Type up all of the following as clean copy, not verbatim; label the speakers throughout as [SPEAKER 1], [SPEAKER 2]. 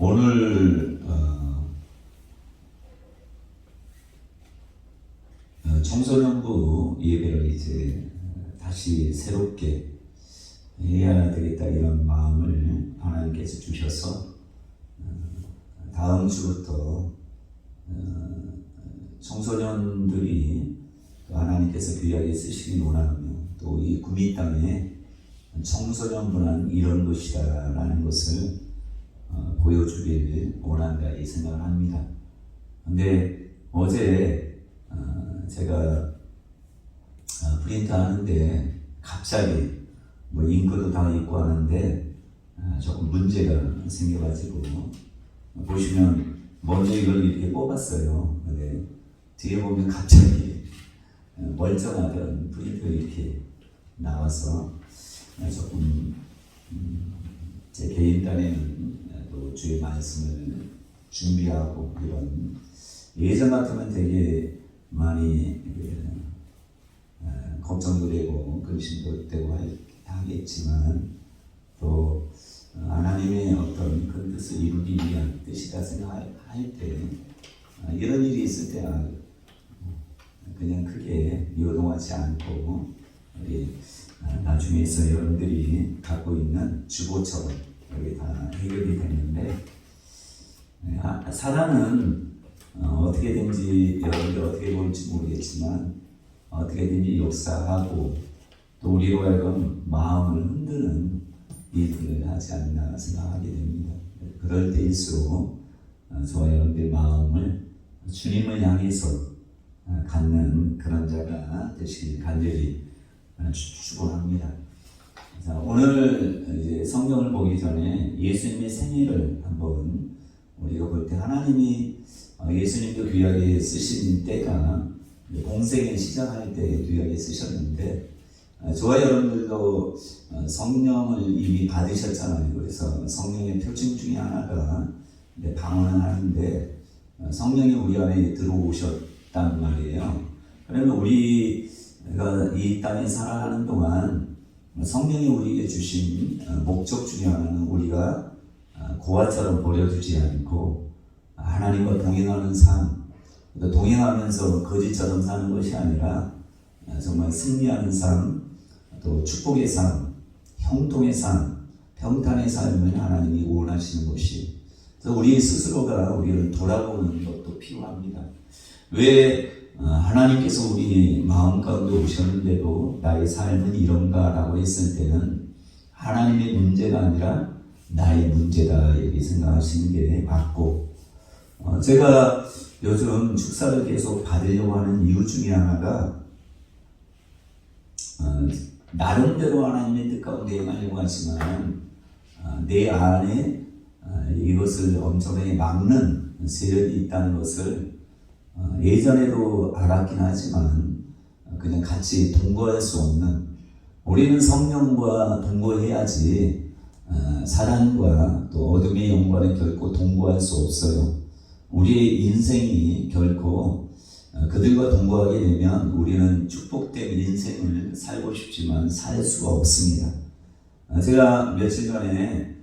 [SPEAKER 1] 오늘 청소년부 예배를 이제 다시 새롭게 해야 되겠다 이런 마음을 하나님께서 주셔서 다음 주부터 청소년들이 하나님께서 귀하게 쓰시기 원하며 또 이 구미 땅에 청소년부는 이런 것이다라는 것을 보여주길 원한다 이 생각을 합니다. 근데 어제 제가 프린트 하는데 갑자기 뭐 잉크도 다 있고 하는데 조금 문제가 생겨가지고 보시면 먼저 이걸 이렇게 뽑았어요. 근데 뒤에 보면 갑자기 멀쩡하던 프린트가 이렇게 나와서 조금 제 개인 딴에는 또 주의 말씀을 준비하고 이런 예전 같으면 되게 많이 걱정도 되고 근심도 되고 하겠지만 또 하나님의 어떤 그 뜻을 이루기 위한 뜻이다 생각할 때 이런 일이 있을 때 그냥 크게 요동하지 않고 우리 나중에서 여러분들이 갖고 있는 주보처럼 여기 다 해결이 되는데 사람은 어떻게든지 여러분들 어떻게 볼지 모르겠지만 어떻게든지 역사하고 또 우리로 하여금 마음을 흔드는 일들을 하지 않나 생각하게 됩니다. 그럴 때일수록 저와 여러분들 마음을 주님을 향해서 갖는 그런 자가 되시길 간절히 축원합니다. 자, 오늘 이제 성경을 보기 전에 예수님의 생애를 한번 우리가 볼 때 하나님이 예수님도 귀하게 쓰신 때가 공생애 시작할 때 귀하게 쓰셨는데 저와 여러분들도 성령을 이미 받으셨잖아요. 그래서 성령의 표징 중에 하나가 방언을 하는데 성령이 우리 안에 들어오셨단 말이에요. 그러면 우리가 이 땅에 살아가는 동안 성령이 우리에게 주신 목적 중에 하나는 우리가 고아처럼 버려두지 않고 하나님과 동행하는 삶, 동행하면서 거지처럼 사는 것이 아니라 정말 승리하는 삶, 또 축복의 삶, 형통의 삶, 평탄의 삶을 하나님이 원하시는 것이 그래서 우리 스스로가 우리를 돌아보는 것도 필요합니다. 왜 하나님께서 우리 마음 가운데 오셨는데도 나의 삶은 이런가 라고 했을 때는 하나님의 문제가 아니라 나의 문제다 이렇게 생각하시는 게 맞고 제가 요즘 축사를 계속 받으려고 하는 이유 중에 하나가 나름대로 하나님의 뜻 가운데 행하려고 하지만 내 안에 이것을 엄청나게 막는 세력이 있다는 것을 예전에도 알았긴 하지만 그냥 같이 동거할 수 없는 우리는 성령과 동거해야지 사단과 또 어둠의 영과는 결코 동거할 수 없어요. 우리의 인생이 결코 그들과 동거하게 되면 우리는 축복된 인생을 살고 싶지만 살 수가 없습니다. 제가 며칠 전에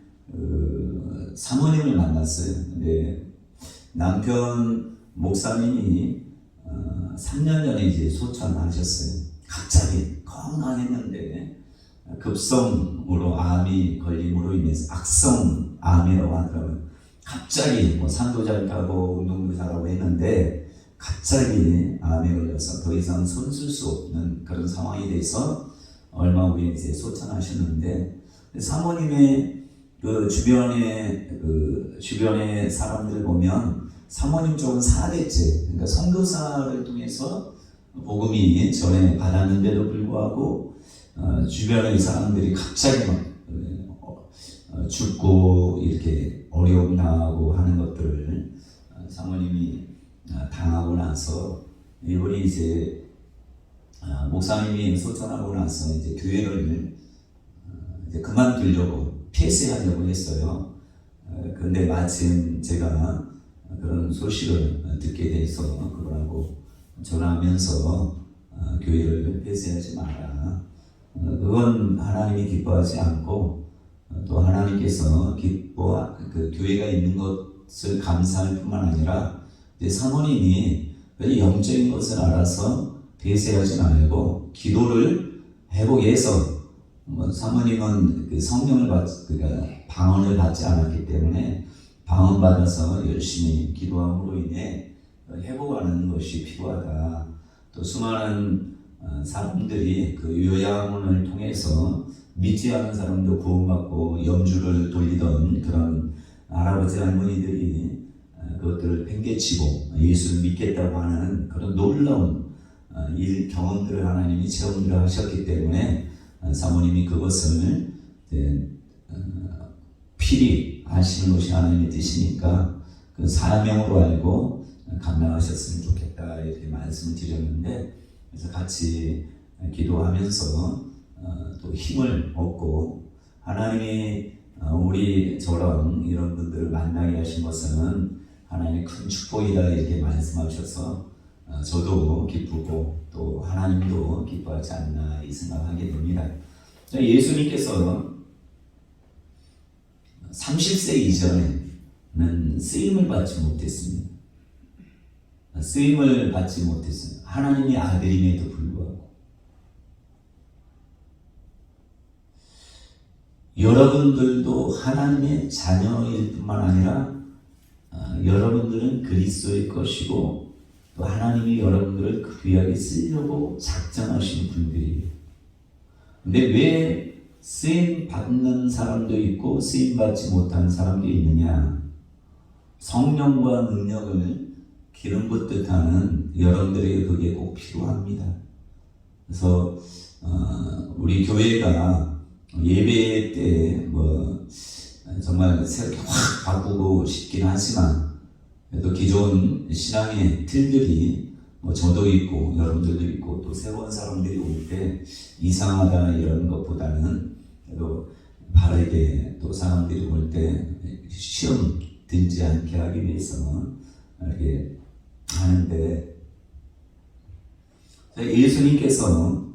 [SPEAKER 1] 사모님을 만났어요. 근데 남편 목사님이 3년 전에 이제 소천하셨어요. 갑자기 건강했는데 급성으로 암이 걸림으로 인해서 악성암이라고 하더라고요. 갑자기 뭐 산도 잘 타고 운동도 잘하고 했는데 갑자기 암에 걸려서 더 이상 손쓸 수 없는 그런 상황이 돼서 얼마 후에 이제 소천하셨는데 사모님의 그 주변의 사람들을 보면 사모님 쪽은 4대째 그러니까 선교사를 통해서 복음이 전에 받았는데도 불구하고 주변의 사람들이 갑자기 막 죽고 이렇게 어려움 당하고 하는 것들을 사모님이 당하고 나서 이번에 이제 목사님이 소천하고 나서 이제 교회를 이제 그만두려고 폐쇄하려고 했어요. 근데 마침 제가 그런 소식을 듣게 돼서 그러라고 전화하면서 교회를 폐쇄하지 마라. 그건 하나님이 기뻐하지 않고 또 하나님께서 기뻐 그 교회가 있는 것을 감사할 뿐만 아니라 사모님이 영적인 것을 알아서 배세하지 말고 기도를 회복해서 사모님은 그 성령을 그러니까 방언을 받지 않았기 때문에 방언 받아서 열심히 기도함으로 인해 회복하는 것이 필요하다. 또 수많은 사람들이 그 요양원을 통해서 믿지 않은 사람도 구원받고 염주를 돌리던 그런 할아버지 할머니들이 그것들을 팽개치고 예수를 믿겠다고 하는 그런 놀라운 경험들을 하나님이 체험들을 하셨기 때문에 사모님이 그것을 필히 하시는 것이 하나님의 뜻이니까 그 사명으로 알고 감당하셨으면 좋겠다 이렇게 말씀을 드렸는데, 그래서 같이 기도하면서 또 힘을 얻고 하나님이 우리 저런 이런 분들을 만나게 하신 것은 하나님의 큰 축복이다 이렇게 말씀하셔서 저도 기쁘고 또 하나님도 기뻐하지 않나 이 생각하게 됩니다. 예수님께서 30세 이전에는 쓰임을 받지 못했습니다. 쓰임을 받지 못했어요. 하나님의 아들임에도 불구하고. 여러분들도 하나님의 자녀일 뿐만 아니라 여러분들은 그리스도의 것이고 또 하나님이 여러분들을 귀하게 쓰려고 작정하신 분들이에요. 근데 왜 쓰임 받는 사람도 있고 쓰임 받지 못하는 사람도 있느냐? 성령과 능력을 기름 붓듯 하는 여러분들에게 그게 꼭 필요합니다. 그래서 우리 교회가 예배 때 정말 새롭게 확 바꾸고 싶긴 하지만 그래도 기존 신앙의 틀들이 저도 있고 여러분들도 있고 또 새로운 사람들이 올 때 이상하다 이런 것보다는 그래도 바르게 또 사람들이 올 때 시험 들지 않게 하기 위해서 이렇게 하는데, 예수님께서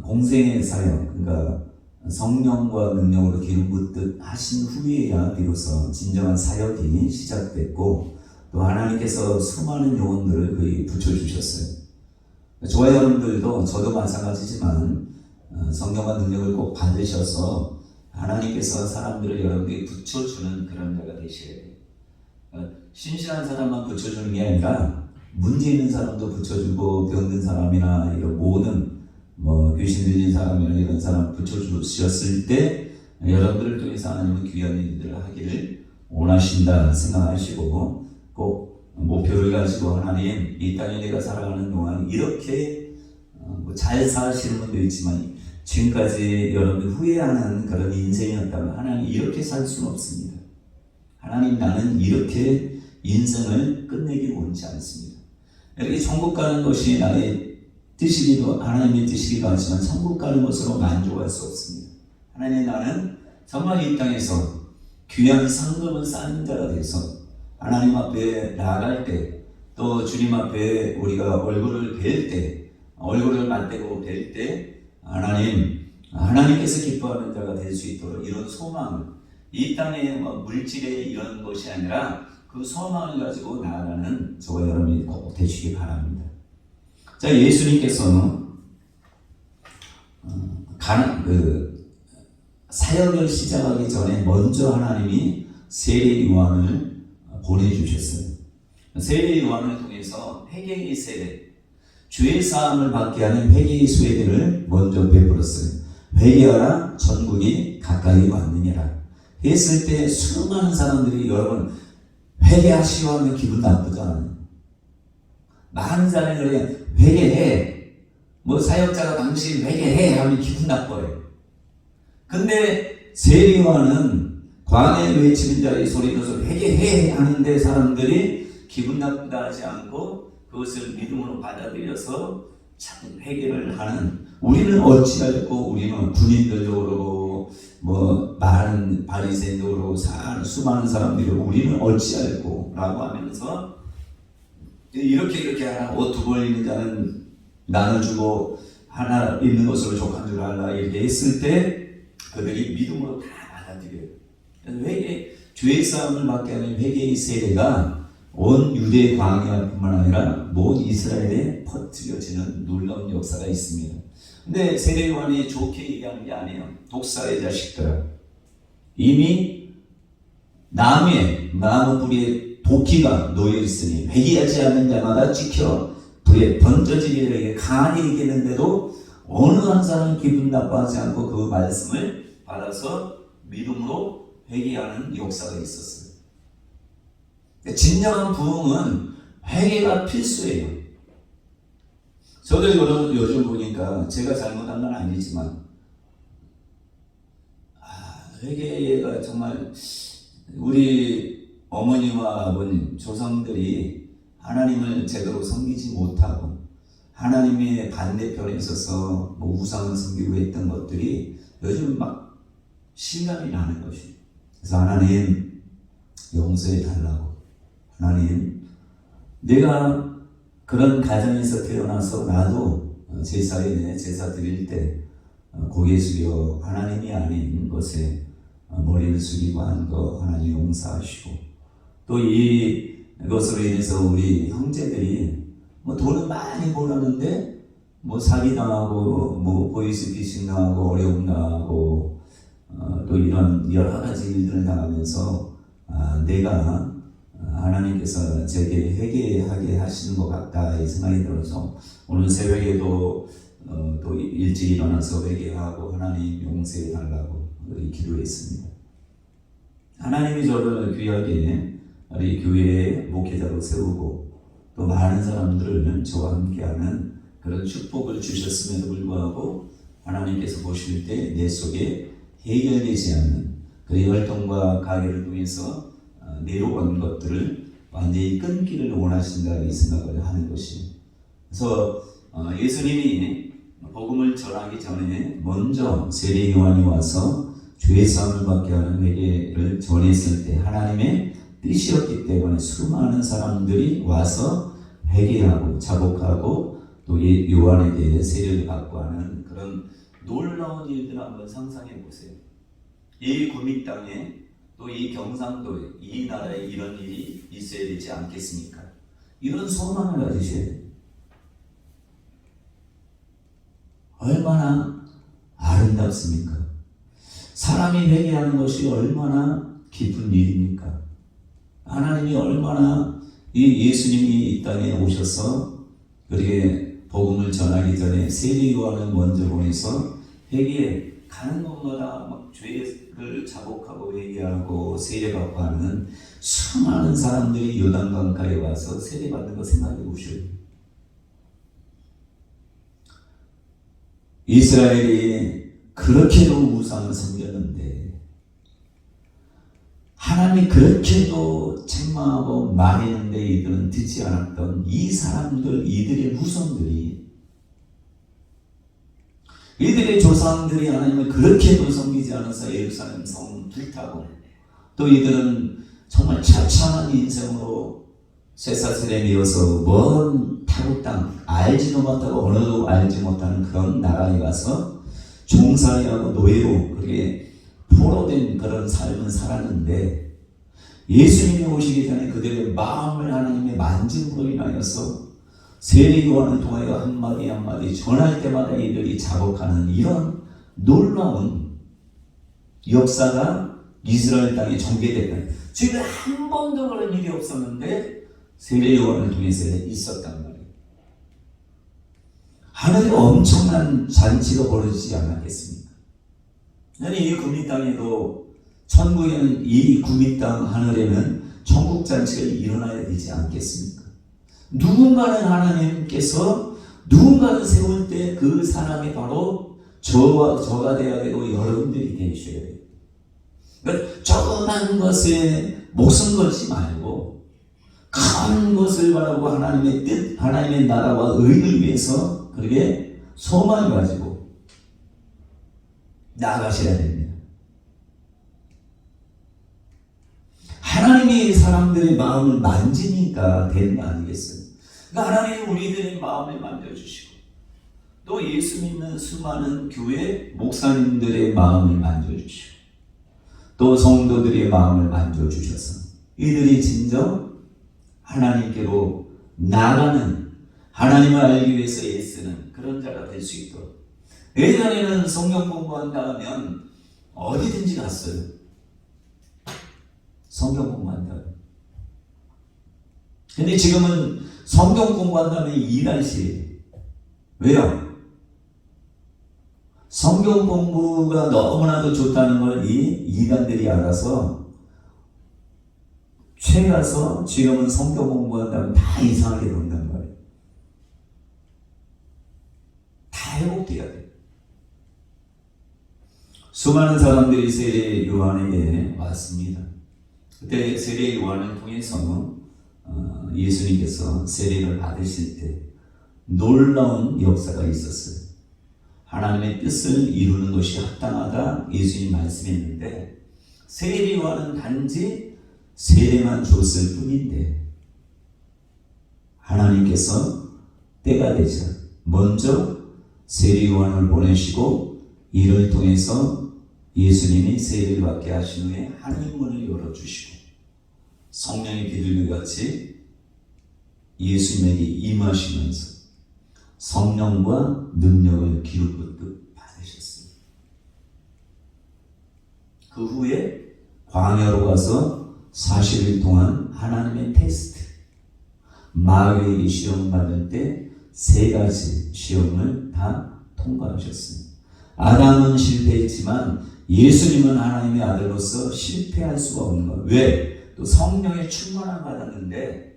[SPEAKER 1] 공생의 사역, 그러니까 성령과 능력으로 기름 붓듯 하신 후에야 비로소 진정한 사역이 시작됐고 또 하나님께서 수많은 영혼들을 거의 붙여주셨어요. 저와 여러분들도 저도 마찬가지지만 성령과 능력을 꼭 받으셔서 하나님께서 사람들을 여러분에게 붙여주는 그런 자가 되셔야 돼요. 신실한 사람만 붙여주는 게 아니라 문제 있는 사람도 붙여주고 병든 사람이나 이런 모든 귀신 들린 사람이나 이런 사람 붙여주셨을 때 여러분들을 통해서 하나님은 귀한 일들을 하기를 원하신다 생각하시고 꼭 목표를 가지고 하나님 이 땅에 내가 살아가는 동안 이렇게 잘 사시는 분도 있지만 지금까지 여러분이 후회하는 그런 인생이었다면 하나님 이렇게 살 수는 없습니다. 하나님 나는 이렇게 인생을 끝내기 원치 않습니다. 이렇게 천국 가는 것이 나의 뜻이기도 하나님의 뜻이기도 하지만 천국 가는 것으로 만족할 수 없습니다. 하나님 나는 정말 이 땅에서 귀한 상급을 쌓는 자가 돼서 하나님 앞에 나아갈 때 또 주님 앞에 우리가 얼굴을 뵐 때 얼굴을 맞대고 뵐 때 하나님께서 기뻐하는 자가 될 수 있도록 이런 소망을 이 땅의 물질의 이런 것이 아니라 그 소망을 가지고 나아가는 저와 여러분이 꼭 되시기 바랍니다. 자, 예수님께서 사역을 시작하기 전에 먼저 하나님이 세례 요한을 보내주셨어요. 세례 요한을 통해서 회개의 세례, 죄 사함을 받게 하는 회개의 수혜들을 먼저 베풀었어요. 회개하라 천국이 가까이 왔느니라 했을 때 수많은 사람들이 여러분 회개하시오 하면 기분 나쁘잖아요. 많은 사람이 그래 회개해 사역자가 당신 회개해 하면 기분 나빠요. 근데 세례 요한은 광야에 외치는 자의 소리 들어서 회개해 하는데 사람들이 기분 나쁘다 하지 않고 그것을 믿음으로 받아들여서 참 회개를 하는, 우리는 어찌할꼬 우리는 군인들도 그러고 많은 바리새인도 그러고 수많은 사람들이 우리는 어찌할꼬 라고 하면서 이렇게 하나 옷 두 벌 있는 자는 나눠주고 하나 있는 것으로 족한 줄 알라 이렇게 했을 때 그들이 믿음으로 다 죄의 싸움을 받게 하는 회개의 세례가 온 유대 광야뿐만 아니라 모든 이스라엘에 퍼뜨려지는 놀라운 역사가 있습니다. 근데 세례 요한이 좋게 얘기하는 게 아니에요. 독사의 자식들아, 이미 나무에 뿌리에 도끼가 놓여 있으니 회개하지 않는 자마다 찍혀 불에 던져지리라 강하게 얘기했는데도 어느 한 사람은 기분 나빠하지 않고 그 말씀을 받아서 믿음으로 회개하는 역사가 있었어요. 진정한 부흥은 회개가 필수예요. 저도 요즘 보니까 제가 잘못한 건 아니지만 회개가 정말 우리 어머니와 아버님, 조상들이 하나님을 제대로 섬기지 못하고 하나님의 반대편에 있어서 뭐 우상을 섬기고 했던 것들이 요즘 막 실감이 나는 것이에요. 그래서 하나님 용서해 달라고, 하나님 내가 그런 가정에서 태어나서 나도 제사에 제사 드릴 때 고개 숙여 하나님이 아닌 것에 머리를 숙이고 한 거 하나님 용서하시고, 또 이것으로 인해서 우리 형제들이 뭐 돈은 많이 벌었는데 뭐 사기당하고 뭐 보이스피싱 당하고 어려움 당하고 또 이런 여러 가지 일들을 당하면서 내가 하나님께서 제게 회개하게 하시는 것 같다 이 생각이 들어서 오늘 새벽에도 또 일찍 일어나서 회개하고 하나님 용서해 달라고 기도했습니다. 하나님이 저를 귀하게 우리 교회의 목회자로 세우고 또 많은 사람들을 저와 함께하는 그런 축복을 주셨음에도 불구하고 하나님께서 보실 때 내 속에 해결되지 않는 그 혈통과 가게를 통해서 내려온 것들을 완전히 끊기를 원하신다 이 생각을 하는 것이. 그래서 예수님이 복음을 전하기 전에 먼저 세례 요한이 와서 죄 사함을 받게 하는 회개를 전했을 때 하나님의 뜻이었기 때문에 수많은 사람들이 와서 회개하고 자복하고 또 요한에 대해 세례를 받고 하는 그런 놀라운 일들을 한번 상상해 보세요. 이 구미 땅에 또 이 경상도에 이 나라에 이런 일이 있어야 되지 않겠습니까? 이런 소망을 가지셔야 돼요. 얼마나 아름답습니까? 사람이 회개하는 것이 얼마나 기쁜 일입니까? 하나님이 얼마나 이 예수님이 이 땅에 오셔서 그렇게 복음을 전하기 전에 세례 요한을 먼저 보내서 회개에 가는 곳마다 막 죄를 자복하고 회개하고 세례받고 하는 수많은 사람들이 요단강가에 와서 세례받는 거 생각해 보셔요. 이스라엘이 그렇게도 우상을 섬겼는데 하나님이 그렇게도 책망하고 말했는데 이들은 듣지 않았던 이 사람들, 이들의 후손들이, 이들의 조상들이 하나님을 그렇게도 섬기지 않아서 예루살렘 성 불타고 또 이들은 정말 처참한 인생으로 쇠사슬에 먼 타국 땅, 알지도 못하고 언어도 알지 못하는 그런 나라에 가서 종살이하고 노예로 그렇게 포로된 그런 삶을 살았는데 예수님이 오시기 전에 그들의 마음을 하나님의 만짐으로 인하여서 세례 요한을 통하여 한마디 한마디 전할 때마다 이들이 자복하는 이런 놀라운 역사가 이스라엘 땅에 전개됐다. 지금 한 번도 그런 일이 없었는데 세례 요한을 통해서 있었단 말이에요. 하늘에 엄청난 잔치가 벌어지지 않았겠습니까? 이 구미 땅에도 천국에는 이 구미 땅 하늘에는 천국 잔치가 일어나야 되지 않겠습니까? 누군가는 하나님께서 누군가를 세울 때 그 사람이 바로 저가 되어야 되고 여러분들이 되셔야 돼요. 그러니까 조그만 것에 목숨 걸지 말고 큰 것을 바라고 하나님의 뜻, 하나님의 나라와 의를 위해서 그렇게 소망을 가지고 나아가셔야 됩니다. 하나님이 사람들의 마음을 만지니까 되는 거 아니겠어요? 그러니까 하나님이 우리들의 마음을 만져주시고 또 예수 믿는 수많은 교회 목사님들의 마음을 만져주시고 또 성도들의 마음을 만져주셔서 이들이 진정 하나님께로 나가는, 하나님을 알기 위해서 애쓰는 그런 자가 될 수 있도록. 예전에는 성경 공부한다 하면 어디든지 갔어요. 성경 공부한다. 근데 지금은 성경 공부한다면 일할 시에. 왜요? 성경 공부가 너무나도 좋다는 걸 이 이단들이 알아서 최 가서 지금은 성경 공부한다면 다 이상하게 논단 말이에요. 다 회복돼야 돼. 수많은 사람들이 세례 요한에게 왔습니다. 그때 세례 요한을 통해서 예수님께서 세례를 받으실 때 놀라운 역사가 있었어요. 하나님의 뜻을 이루는 것이 합당하다 예수님 말씀했는데, 세례 요한은 단지 세례만 줬을 뿐인데 하나님께서 때가 되자 먼저 세례 요한을 보내시고 이를 통해서 예수님이 세례를 받게 하신 후에 하늘 문을 열어주시고 성령의 비둘기같이 예수님에게 임하시면서 성령과 능력을 기름붓듯 받으셨습니다. 그 후에 광야로 가서 40일 동안 하나님의 테스트, 마귀에게 시험 받을 때 3가지 시험을 다 통과하셨습니다. 아담은 실패했지만 예수님은 하나님의 아들로서 실패할 수가 없는 거예요. 왜? 또 성령의 충만함을 받았는데,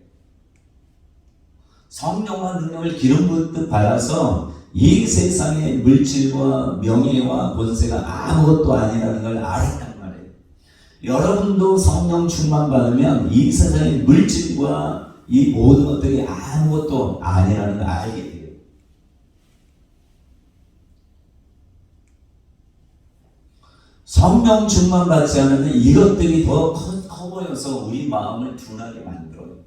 [SPEAKER 1] 성령과 능력을 기름 붓듯 받아서 이 세상의 물질과 명예와 권세가 아무것도 아니라는 걸 알았단 말이에요. 여러분도 성령 충만 받으면 이 세상의 물질과 이 모든 것들이 아무것도 아니라는 걸 알게 돼요. 성령 충만 받지 않으면 이것들이 더 커 보여서 우리 마음을 둔하게 만들어요.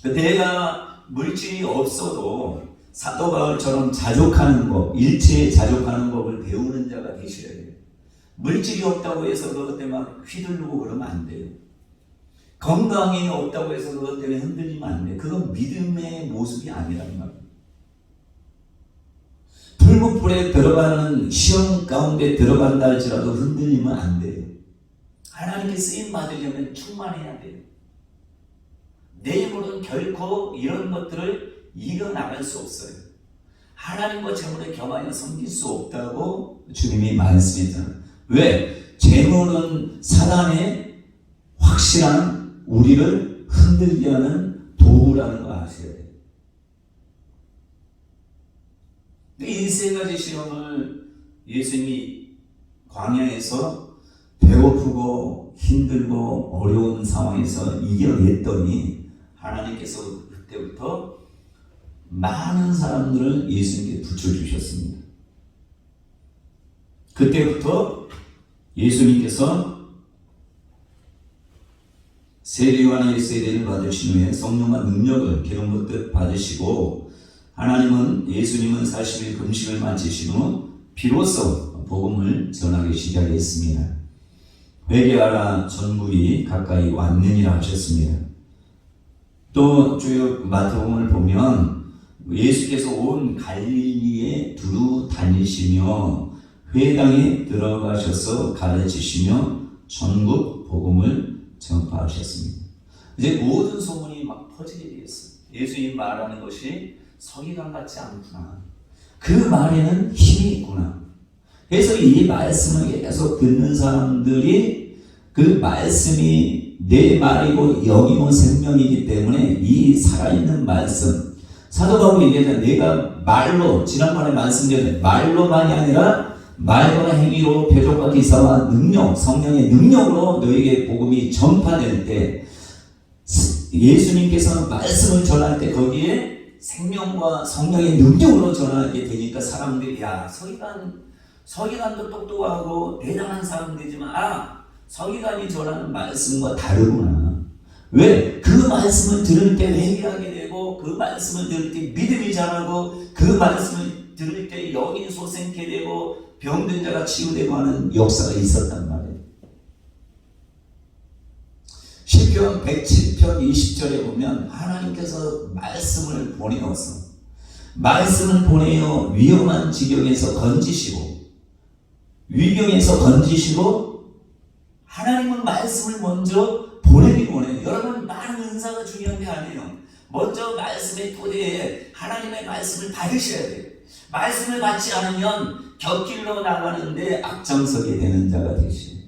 [SPEAKER 1] 내가 물질이 없어도 사도 바울처럼 자족하는 법, 일체에 자족하는 법을 배우는 자가 되셔야 돼요. 물질이 없다고 해서 그것 때문에 막 휘둘르고 그러면 안 돼요. 건강이 없다고 해서 그것 때문에 흔들리면 안 돼요. 그건 믿음의 모습이 아니란 말이에요. 풀무불에 들어가는 시험 가운데 들어간다 할지라도 흔들리면 안 돼요. 하나님께 쓰임 받으려면 충만해야 돼요. 내 힘으로는 결코 이런 것들을 이겨나갈 수 없어요. 하나님과 재물에 겸하여 섬길 수 없다고 주님이 말씀했잖아요. 왜? 재물은 사단의 확실한 우리를 흔들게 하는 도구라는 거 아셔야 돼요. 이 3가지 시험을 예수님이 광야에서 배고프고 힘들고 어려운 상황에서 이겨냈더니 하나님께서 그때부터 많은 사람들을 예수님께 붙여주셨습니다. 그때부터 예수님께서 세례 요한의 세례를 받으신 후에 성령과 능력을 기름 붓듯 받으시고, 하나님은 예수님은 40일 금식을 마치신 후 비로소 복음을 전하기 시작했습니다. 회개하라, 천국이 가까이 왔느니라 하셨습니다. 또 주요 마태복음을 보면 예수께서 온 갈릴리에 두루 다니시며 회당에 들어가셔서 가르치시며 전국 복음을 전파하셨습니다. 이제 모든 소문이 막 퍼지게 되었어요. 예수님 말하는 것이 서기관 같지 않구나. 그 말에는 힘이 있구나. 그래서 이 말씀을 계속 듣는 사람들이 그 말씀이 내 말이고 영이고 생명이기 때문에 이 살아있는 말씀, 사도 바울이 얘기하잖아요. 내가 말로, 지난번에 말씀드렸는데 말로만이 아니라 말과 행위로 표적과 기사와 능력, 성령의 능력으로 너에게 복음이 전파될 때, 예수님께서 말씀을 전할 때 거기에 생명과 성령의 능력으로 전하게 되니까 사람들이, 야, 서기관도 똑똑하고 대단한 사람들이지만 서기관이 전하는 말씀과 다르구나. 왜? 그 말씀을 들을 때 회개하게 되고, 그 말씀을 들을 때 믿음이 자라고, 그 말씀을 들을 때 영이 솟게 되고, 병든 자가 치유되고 하는 역사가 있었단 말이에요. 시편 107편 20절에 보면 하나님께서 말씀을 보내어서 말씀을 보내어 위험한 지경에서 건지시고 위경에서 건지시고 하나님은 말씀을 먼저 보내기 원해요. 여러분 많은 은사가 중요한 게 아니에요. 먼저 말씀의 토대에 하나님의 말씀을 받으셔야 돼요. 말씀을 받지 않으면 곁길로 나가는데 앞장서게 되는 자가 되시요.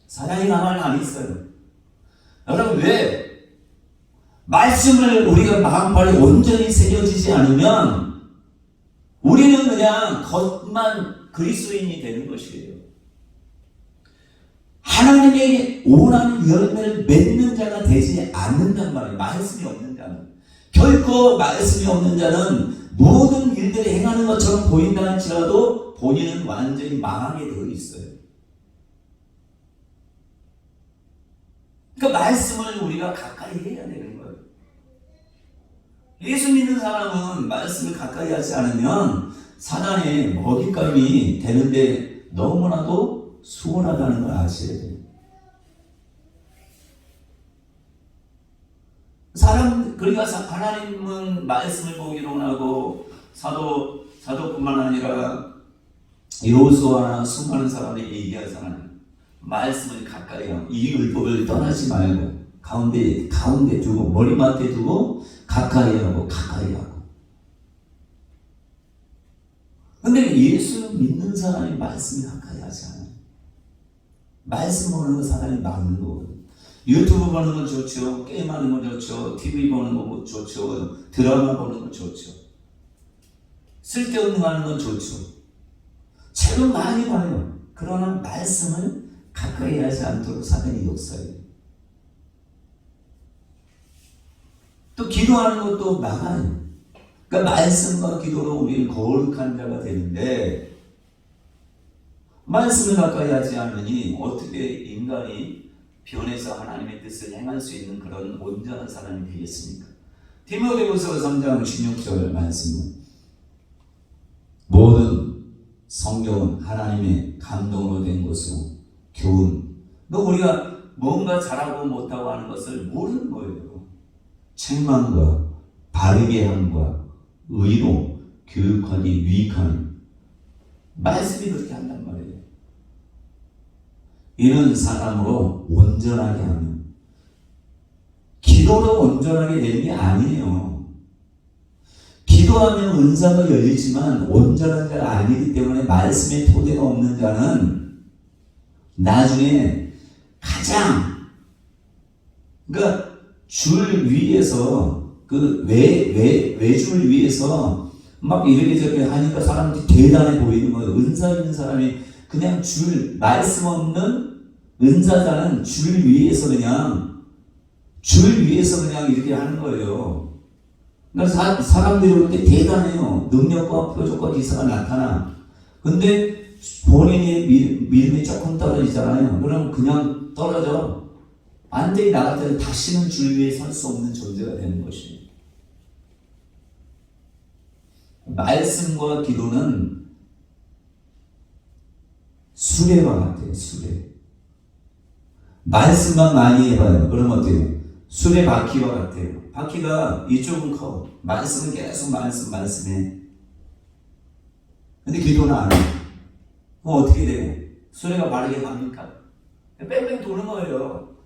[SPEAKER 1] 사랑이 가만 안 있어요. 여러분 왜? 말씀을 우리가 마음판에 온전히 새겨지지 않으면 우리는 그냥 겉만 그리스도인이 되는 것이에요. 하나님의 원하는 열매를 맺는 자가 되지 않는단 말이에요. 말씀이 없는 자는. 결코 말씀이 없는 자는 모든 일들을 행하는 것처럼 보인다 할지라도 본인은 완전히 망하게 되어 있어요. 그러니까 말씀을 우리가 가까이 해야 되는 거예요. 예수 믿는 사람은 말씀을 가까이 하지 않으면 사단의 먹잇감이 되는데 너무나도 수월하다는 걸 아셔야 돼요. 그러니까 하나님은 말씀을 보기로 하고 사도뿐만 아니라 여호수아나 수많은 사람이 얘기하잖아요. 말씀을 가까이 하고 이 율법을 떠나지 말고 가운데 두고 머리맡에 두고 가까이 하고. 근데 예수 믿는 사람이 말씀을 가까이 하지 않아요. 말씀 보는 건 사람이 막는 거거든요. 유튜브 보는 건 좋죠. 게임하는 건 좋죠. TV 보는 건 좋죠. 드라마 보는 건 좋죠. 쓸데없는 거 하는 건 좋죠. 책은 많이 봐요. 그러나 말씀을 가까이 하지 않도록 사단이 역사해요. 또 기도하는 것도 나가요. 그러니까 말씀과 기도로 우리는 거룩한 자가 되는데 말씀을 가까이 하지 않으니 어떻게 인간이 변해서 하나님의 뜻을 행할 수 있는 그런 온전한 사람이 되겠습니까? 디모데후서 3장 16절 말씀은 모든 성경은 하나님의 감동으로 된 것으로 교훈. 우리가 뭔가 잘하고 못하고 하는 것을 모르는 거예요. 책망과 바르게 함과 의로 교육하기 위익하니 말씀이 그렇게 한단 말이에요. 이런 사람으로 온전하게 하면 기도로 온전하게 되는 게 아니에요. 기도하면 은사가 열리지만 온전한 자가 아니기 때문에 말씀의 토대가 없는 자는 나중에 가장 그러니까 줄 위에서 그 외줄 위에서 막 이렇게 저렇게 하니까 사람들이 대단해 보이는 거예요. 은사 있는 사람이 그냥 말씀 없는 은사자는 줄 위에서 그냥 이렇게 하는 거예요. 그러니까 사람들이 볼 때 대단해요. 능력과 표적과 기사가 나타나. 근데 본인의 믿음이 조금 떨어지잖아요. 그럼 그냥 떨어져. 완전히 나갈 때는 다시는 줄 위에 설 수 없는 존재가 되는 것이에요. 말씀과 기도는 수레와 같아요. 수레. 말씀만 많이 해봐요. 그러면 어때요? 수레 바퀴와 같아요. 바퀴가 이쪽은 커. 말씀은 계속 말씀해. 근데 기도는 안 해. 그럼 어떻게 돼요? 수레가 바르게 갑니까? 뺑뺑 도는 거예요.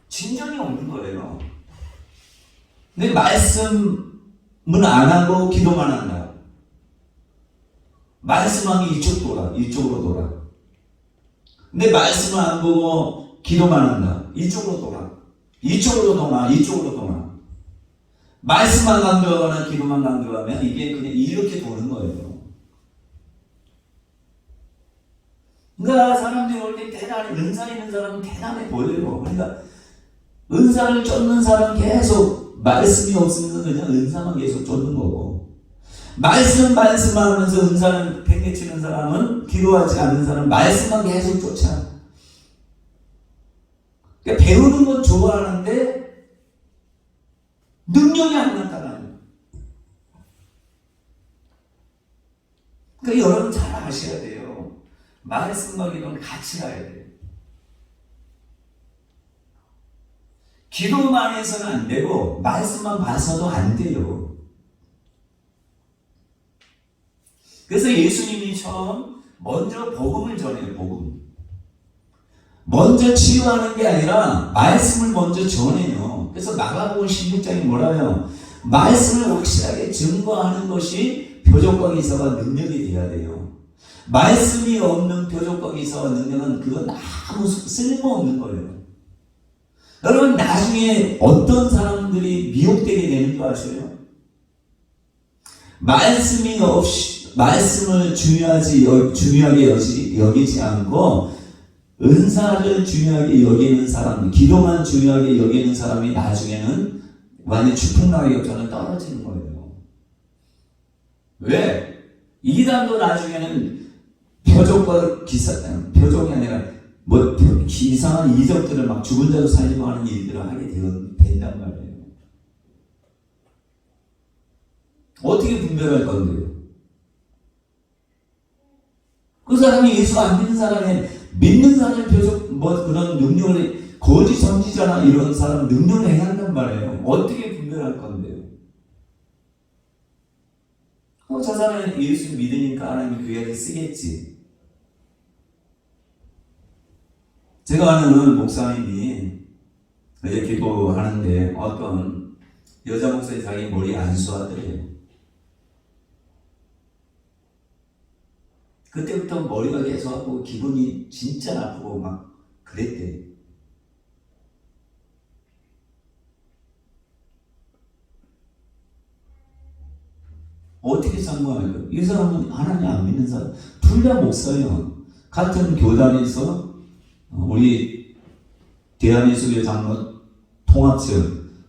[SPEAKER 1] 진전이 없는 거예요. 근데 말씀은 안 하고 기도만 한다. 말씀하면 이쪽으로 돌아. 근데 말씀을 안 보고 기도만 한다. 이쪽으로 돌아. 이쪽으로 도나. 말씀만 강조하거나 기도만 강조하면 이게 그냥 이렇게 도는 거예요. 그러니까 사람들이 볼 때 대단히 은사 있는 사람은 대단해 보여요. 그러니까 은사를 쫓는 사람 계속 말씀이 없으면서 그냥 은사만 계속 쫓는 거고 말씀만 하면서 은사를 팽개치는 사람은 기도하지 않는 사람은 말씀만 계속 쫓아. 그러니까 배우는 건 좋아하는데 능력이 안 나타나요. 그러니까 여러분 잘 아셔야 돼요. 말씀과 기도는 같이 가야 돼요. 기도만 해서는 안 되고 말씀만 봐서도 안 돼요. 그래서 예수님이 처음 먼저 복음을 전해요. 복음. 먼저 치유하는 게 아니라 말씀을 먼저 전해요. 그래서 마가복음 16장이 뭐라요? 말씀을 확실하게 증거하는 것이 표적과 기사와 능력이 돼야 돼요. 말씀이 없는 표적과 기사와 능력은 그건 아무 쓸모없는 거예요. 여러분 나중에 어떤 사람들이 미혹되게 되는 줄 아세요? 말씀이 없이 말씀을 중요하게 여기지 않고 은사를 중요하게 여기는 사람, 기도만 중요하게 여기는 사람이 나중에는 완전 주풍락의 격차는 떨어지는 거예요. 왜? 이단도 나중에는 표적과 표적이 아니라 이상한 이적들을 막 죽은 자도 살리고 하는 일들을 하게 된단 말이에요. 어떻게 분별할 건데요? 그 사람이 예수 안 믿는 사람이 믿는 사람의 표적 그런 능력을 거짓 선지자나 이런 사람 능력을 행한단 말이에요. 어떻게 분별할 건데요? 저 사람은 예수 믿으니까 하나님이 그 이야기 쓰겠지. 제가 아는 목사님이 이제 기도하는데 어떤 여자 목사님 자기 머리 안수하더래요. 그때부터 머리가 계속 아프고 기분이 진짜 나쁘고 막 그랬대요. 어떻게 상관할까요? 이 사람은 하나님 안 믿는 사람, 둘 다 목사예요. 같은 교단에서 우리 대한예수교 장로 통합체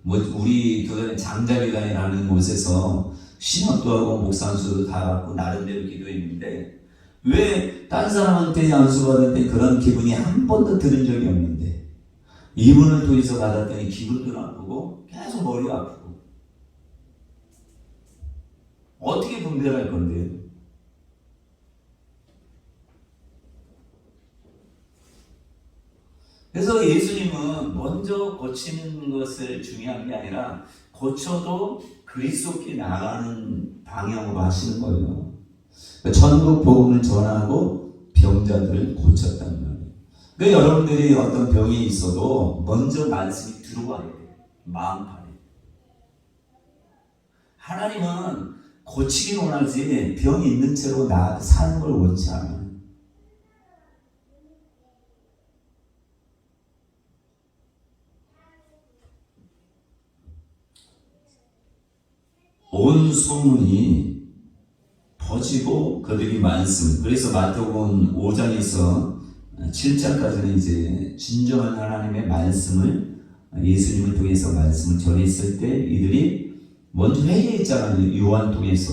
[SPEAKER 1] 우리 교단의 장자교단이라는 곳에서 신학도 하고 목사안수도 다 받고 나름대로 기도했는데 왜 딴 사람한테 안수받을 때 그런 기분이 한 번도 들은 적이 없는데 이분을 통해서 받았더니 기분도 나쁘고 계속 머리가 아프고 어떻게 분별할 건데요? 그래서 예수님은 먼저 고치는 것을 중요한 게 아니라 고쳐도 그리스도께 나가는 방향으로 하시는 거예요. 천국 복음을 전하고 병자들을 고쳤단 말이에요. 그러니까 여러분들이 어떤 병이 있어도 먼저 말씀이 들어와야 돼요. 마음판에. 하나님은 고치긴 원하지 병이 있는 채로 사는 걸 원치 않아요. 온 소문이 퍼지고 그들이 말씀. 그래서 마태복음 5장에서 7장까지는 이제 진정한 하나님의 말씀을 예수님을 통해서 말씀을 전했을 때 이들이 먼저 회개했잖아요. 요한 통해서.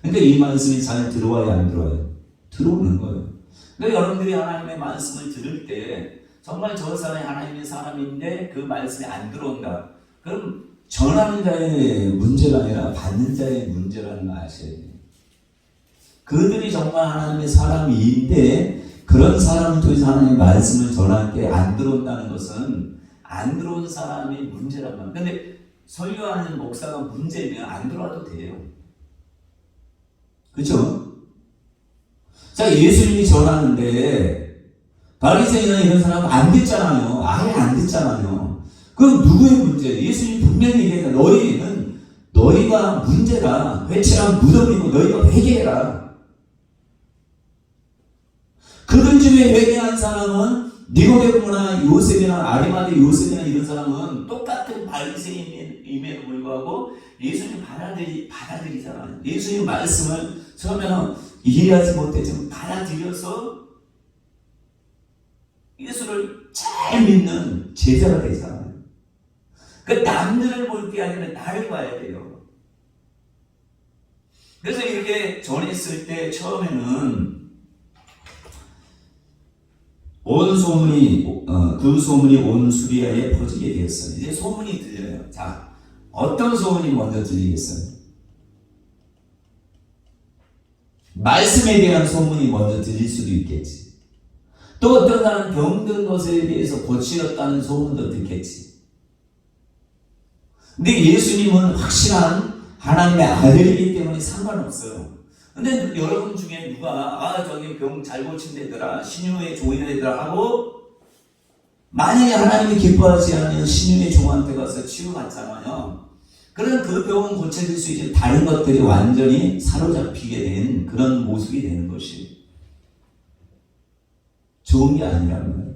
[SPEAKER 1] 그러니까 이 말씀이 잘 들어와야 안 들어와요? 들어오는 거예요. 그러니까 여러분들이 하나님의 말씀을 들을 때 정말 저 사람이 하나님의 사람인데 그 말씀이 안 들어온다. 그럼 전하는 자의 문제가 아니라 받는 자의 문제라는 걸 아셔야 돼요. 그들이 정말 하나님의 사람인데 그런 사람을 통해서 하나님의 말씀을 전할 때 안 들어온다는 것은 안 들어온 사람의 문제란 말이에요. 근데 설교하는 목사가 문제면 안 들어와도 돼요. 그렇죠? 자, 예수님이 전하는데 바리새인이나 이런 사람은 안 듣잖아요. 아예 안 듣잖아요. 그럼 누구의 문제? 예수님 분명히 얘기해요. 너희가 문제다. 회칠한 무덤이고 너희가 회개해라. 그들 중에 회개한 사람은 니고데모나 요셉이나 아리마대 요셉이나 이런 사람은 똑같은 바리새인임에도 불구하고 예수님 받아들이잖아요. 예수님 말씀을 처음에는 이해하지 못했지만 받아들여서 예수를 잘 믿는 제자가 되잖아요. 그 남들을 볼 게 아니라 나를 봐야 돼요. 그래서 이렇게 전했을 때 처음에는 온 소문이 그 소문이 온 수리아에 퍼지게 되었어요. 이제 소문이 들려요. 자, 어떤 소문이 먼저 들리겠어요? 말씀에 대한 소문이 먼저 들릴 수도 있겠지. 또 어떤 사람은 병든 것에 대해서 고치었다는 소문도 듣겠지. 근데 예수님은 확실한 하나님의 아들이기 때문에 상관없어요. 근데 여러분 중에 누가 저기 병 잘 고친다더라, 신유의 종이라더라 하고, 만약에 하나님이 기뻐하지 않으면 신유의 종한테 가서 치유받잖아요. 그럼 그 병은 고쳐질 수 있지, 다른 것들이 완전히 사로잡히게 된 그런 모습이 되는 것이 좋은 게 아니라는 거예요.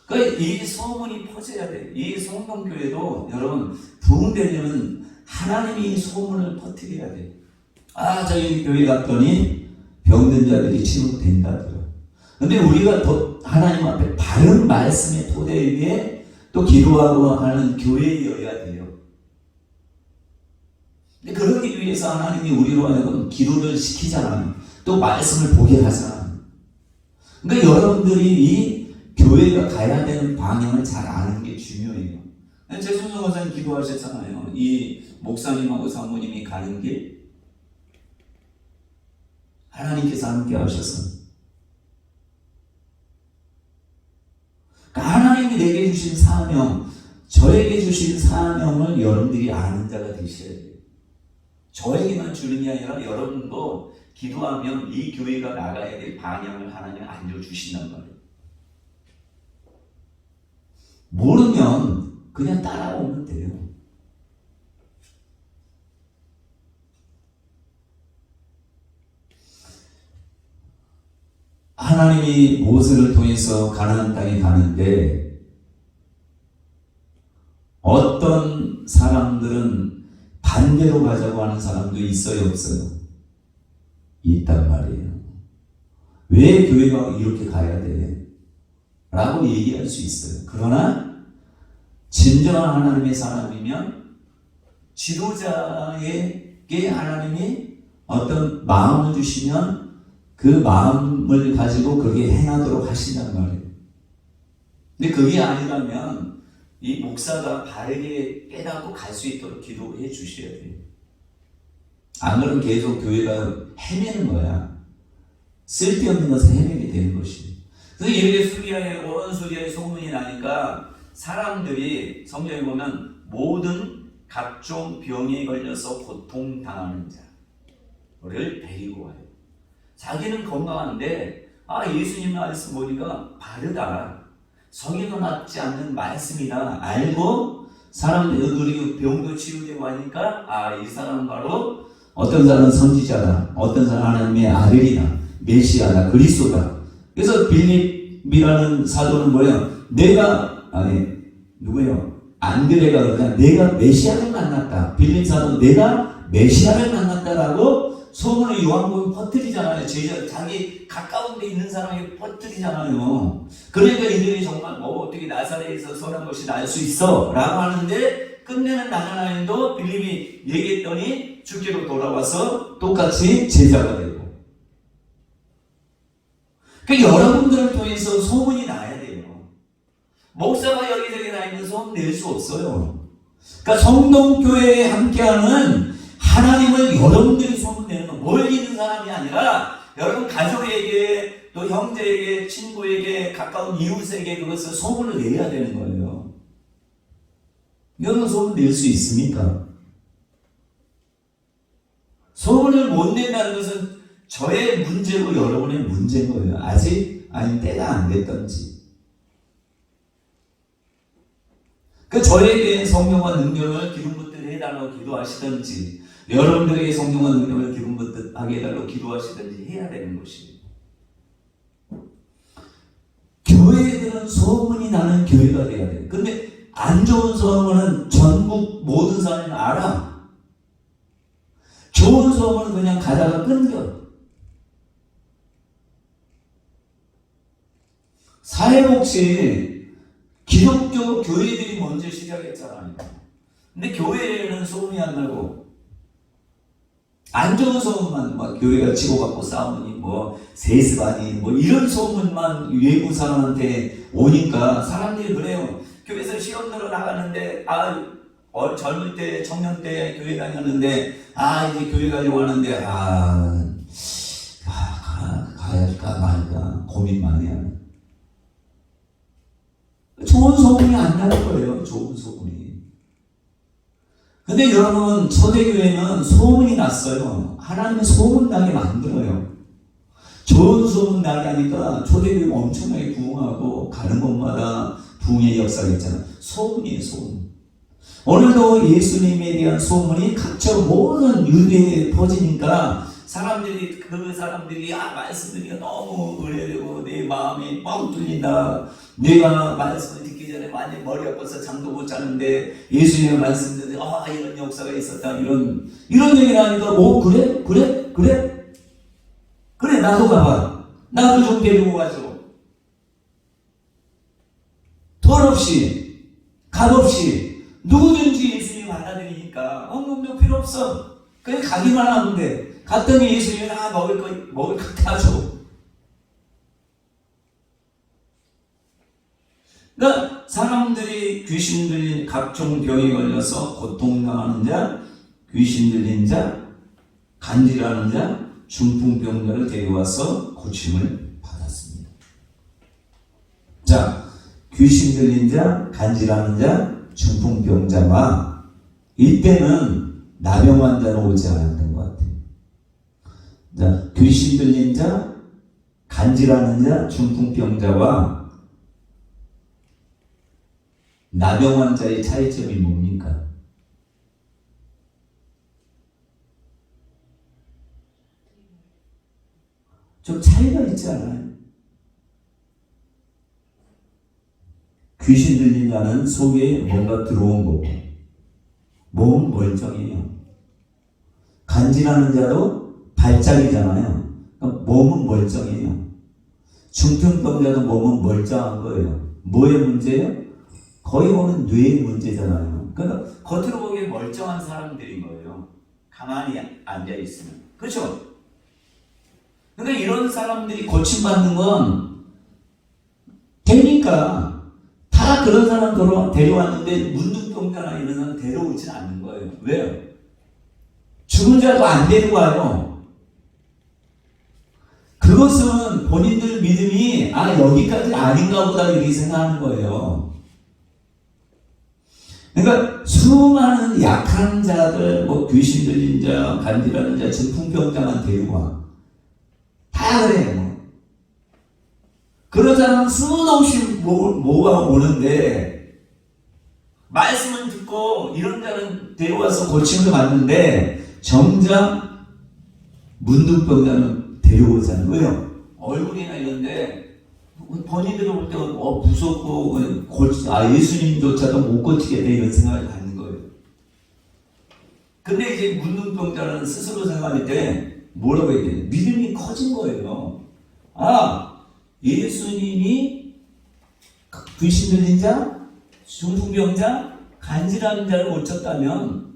[SPEAKER 1] 그러니까 이 소문이 퍼져야 돼요. 이 성동교회도 여러분 부흥되려면 하나님이 소문을 퍼뜨려야 돼요. 저희 교회 갔더니 병든 자들이 치유된다더라. 근데 우리가 더 하나님 앞에 바른 말씀의 토대 위에 또 기도하고 하는 교회여야 돼요. 근데 그러기 위해서 하나님이 우리로 하여금 기도를 시키잖아요. 또 말씀을 보게 하잖아요. 그러니까 여러분들이 이 교회가 가야 되는 방향을 잘 아는 게 중요해요. 최순성 목사님 기도하셨잖아요. 이 목사님하고 사모님이 가는 길 하나님께서 함께 하셔서, 그러니까 하나님이 내게 주신 사명, 저에게 주신 사명을 여러분들이 아는 자가 되셔야 돼요. 저에게만 주는 게 아니라 여러분도 기도하면 이 교회가 나가야 될 방향을 하나님 알려주신단 말이에요. 모르면 그냥 따라오면 돼요. 하나님이 모세를 통해서 가나안 땅에 가는데 어떤 사람들은 반대로 가자고 하는 사람도 있어요, 없어요? 있단 말이에요. 왜 교회가 이렇게 가야 돼? 라고 얘기할 수 있어요. 그러나 진정한 하나님의 사람이면 지도자에게 하나님이 어떤 마음을 주시면 그 마음을 가지고 그렇게 행하도록 하신단 말이에요. 근데 그게 아니라면 이 목사가 바르게 깨닫고 갈 수 있도록 기도해 주셔야 돼요. 안 그러면 계속 교회가 헤매는 거야. 쓸데없는 것을 헤매게 되는 것이. 그래서 이렇게 수리아에 온 수리아에 소문이 나니까 사람들이 성경에 보면 모든 각종 병에 걸려서 고통당하는 자를 데리고 와요. 자기는 건강한데 예수님 말씀 보니까 바르다, 성경에 맞지 않는 말씀이다 알고 사람들이 병도 치유되고 하니까 이 사람은 바로 어떤 사람은 선지자다, 어떤 사람은 하나님의 아들이다, 메시아다, 그리스도다. 그래서 빌립이라는 사도는 뭐예요? 누구예요? 안드레가 그러냐, 내가 메시아를 만났다. 빌립 사도 내가 메시아를 만났다라고 소문을 요한복음이 퍼뜨리잖아요. 자기 가까운 데 있는 사람에게 퍼뜨리잖아요. 그러니까 이들이 정말 어떻게 나사렛에서 선한 것이 날 수 있어? 라고 하는데 끝내는 나가나엘도 빌립이 얘기했더니 주께로 돌아와서 똑같이 제자가 되고. 그러니까 여러분들을 통해서 소문이 나야 돼요. 목사가 여기저기 다니면서 소문 낼 수 없어요. 그러니까 성동교회에 함께하는 하나님을 여러분들이 소문내는 건 멀리 있는 사람이 아니라 여러분 가족에게, 또 형제에게, 친구에게, 가까운 이웃에게 그것을 소문을 내야 되는 거예요. 여러분 소문 낼 수 있습니까? 소문을 못 낸다는 것은 저의 문제고 여러분의 문제인 거예요. 아니면 때가 안 됐던지. 저에게 성령과 능력을 기름 붓듯 해달라고 기도하시든지, 여러분들에게 성령과 능력을 기름 붓듯 하게 해달라고 기도하시든지 해야 되는 것이에요. 교회들은 소문이 나는 교회가 돼야 돼요. 근데 안 좋은 소문은 전국 모든 사람이 알아. 좋은 소문은 그냥 가다가 끊겨. 사회복지 기독교 교회들이 먼저 시작했잖아요. 근데 교회에는 소문이 안 나고 안 좋은 소문만, 교회가 치고받고 싸우니 세습하니 이런 소문만 외부 사람한테 오니까 사람들이 그래요. 교회에서 시험 들어 나가는데 젊을 때, 청년 때 교회 다녔는데 이제 교회 가려고 하는데 가야 할까 말까 고민 많이 하는. 좋은 소문이 안 나는 거예요. 좋은 소문이. 근데 여러분, 초대교회는 소문이 났어요. 하나님은 소문나게 만들어요. 좋은 소문 나게 하니까 초대교회가 엄청나게 부흥하고 가는 곳마다 부흥의 역사가 있잖아요. 소문이에요, 소문. 오늘도 예수님에 대한 소문이 각처 모든 유대에 퍼지니까 그 사람들이 말씀드리기가 너무 의뢰되고 내 마음이 뻥 뚫린다. 내가 말씀을 듣기 전에 많이 머리 아파서 잠도 못 자는데 예수님의 말씀 듣는데 이런 역사가 있었다. 이런 얘기를 하니까 그래 나도 가봐. 나도 좀 데리고 가죠. 털없이 값없이 누구든지 예수님 받아들이니까 언급도 필요 없어. 그냥 가기만 하면 돼. 갔더니 예수님이 먹을 거 다 줘. 그러니까 사람들이 귀신 들린 각종 병에 걸려서 고통당하는 자, 귀신 들린 자, 간질하는 자, 중풍병자를 데려와서 고침을 받았습니다. 자, 귀신 들린 자, 간질하는 자, 중풍병자가 이때는 나병 환자로 오지 않았던 것 같아요. 자, 귀신 들린 자, 간질하는 자, 중풍병자와 나병 환자의 차이점이 뭡니까? 좀 차이가 있지 않아요? 귀신 들린 자는 속에 뭔가 들어온 거고 몸은 멀쩡해요. 간질하는 자도 발작이잖아요. 그러니까 몸은 멀쩡해요. 중풍병자도 몸은 멀쩡한 거예요. 뭐의 문제예요? 거의 오는 뇌의 문제잖아요. 그러니까 겉으로 보기에 멀쩡한 사람들인 거예요. 가만히 앉아있으면. 그렇죠? 그러니까 이런 사람들이 고침받는 건 되니까 다 그런 사람 데려왔는데 문둥병자나 이런 사람 데려오진 않는 거예요. 왜요? 죽은 자도 안 데리고 와요. 그것은 본인들 믿음이 여기까지 아닌가 보다 이렇게 생각하는 거예요. 그러니까 수많은 약한 자들, 귀신 들린 자, 간질하는 자, 중풍병자만 데리고 와. 다 그래요. 그런 사람은 수도 없이 모아오는데 말씀을 듣고 이런 자는 데려와서 고침을 받는데 정작 문둥병자는 데려오잖아요. 왜요? 얼굴이나 이런데 본인들이 볼 때 무섭고 예수님조차도 못 고치겠다 이런 생각을 갖는 거예요. 근데 이제 문둥병자는 스스로 생각할 때 뭐라고 해야 돼요? 믿음이 커진 거예요. 예수님이 귀신 들린 자, 중풍병자, 간질하는 자를 고쳤다면